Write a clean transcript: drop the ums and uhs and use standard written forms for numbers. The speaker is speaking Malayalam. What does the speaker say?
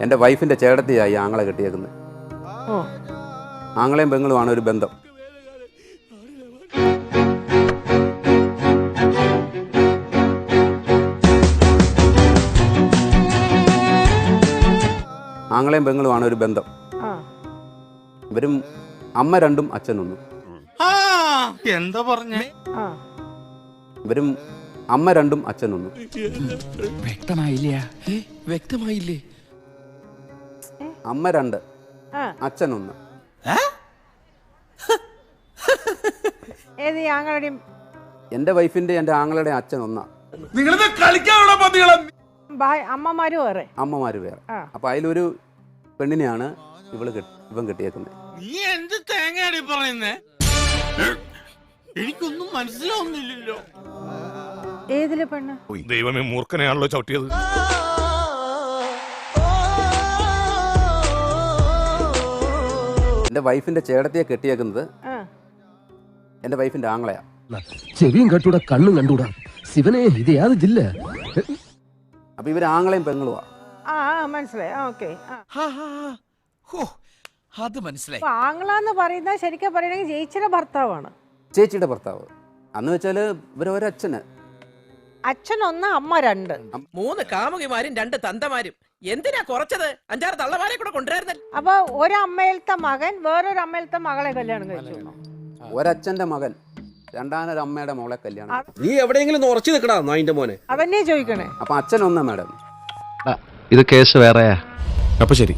എൻ്റെ വൈഫിൻ്റെ ചേട്ടത്തിയായി ആങ്ങളെ കെട്ടിയേക്കുന്നത്. ആങ്ങളെയും പെങ്ങളുമാണ് ഒരു ബന്ധം. ആങ്ങളെയും പെങ്ങളുമാണ് ഒരു ബന്ധം. ഇവരും അമ്മ രണ്ടും അച്ഛനൊന്നും. എന്താ പറഞ്ഞേ? ഇവരും അമ്മ രണ്ടും അച്ഛനൊന്നും. വ്യക്തമായില്ലേ? അമ്മ രണ്ട് അച്ഛനൊന്ന്. എന്റെ വൈഫിന്റെ എന്റെ ആങ്ങളുടെ അച്ഛൻ ഒന്നാ. അമ്മമാര് വേറെ. അപ്പൊ അതിലൊരു പെണ്ണിനെയാണ് ഇവൻ കെട്ടിയേക്കുന്നത്. നീ എന്ത് തേങ്ങയാടി പറയുന്നേ? എനിക്കൊന്നും മനസ്സിലാവുന്നില്ലല്ലോ. ഏതിലെ പെണ്ണ്? ദൈവമേ, മൂർഖനെയാണല്ലോ ചവിട്ടിയത്. എന്റെ വൈഫിന്റെ ചേട്ടത്തിയെ കെട്ടിയേക്കുന്നത് എന്റെ വൈഫിന്റെ ആങ്ങളെയാ. ചെവിയും കണ്ടൂടാ, കണ്ണും കണ്ടൂടാ. ശിവനെ, ഇത് യാതൊരു ജില്ല. അപ്പൊ ഇവര് ആങ്ങളെയും പെങ്ങളുവാ. മനസ്സിലായി. അത് മനസ്സിലായി. ആങ്ങളാന്ന് പറയുന്നത് ശരിക്കും പറയണെങ്കിൽ ചേച്ചിയുടെ ഭർത്താവാണ്. ചേച്ചിയുടെ ഭർത്താവ്. അന്ന് വെച്ചാല് ഇവരൊരച്ഛന്. അച്ഛനൊന്ന്, അമ്മ രണ്ട്. 3 കാമുകിമാരും 2 തന്തമാരും. എന്തിനാ കുറച്ചത്? 5-6 തള്ളമാരെ കൂടെ കൊണ്ടുവരുന്നല്ലോ. അപ്പൊ ഒരമ്മയിലത്തെ മകൻ വേറൊരു അമ്മയിലത്തെ മകളെ കല്യാണം കഴിച്ചു. ഒരച്ഛന്റെ മകൻ രണ്ടാമതൊരു അമ്മയുടെ മോളെ കല്യാണം. നീ എവിടെയെങ്കിലും ഉറച്ചു നിൽക്കടാ നായിന്റെ മോനെ. അതന്നെ ചോദിക്കണേ. അപ്പൊ അച്ഛനൊന്നാ മാഡം. ഇത് കേസ് വേറെയാ. അപ്പൊ ശരി.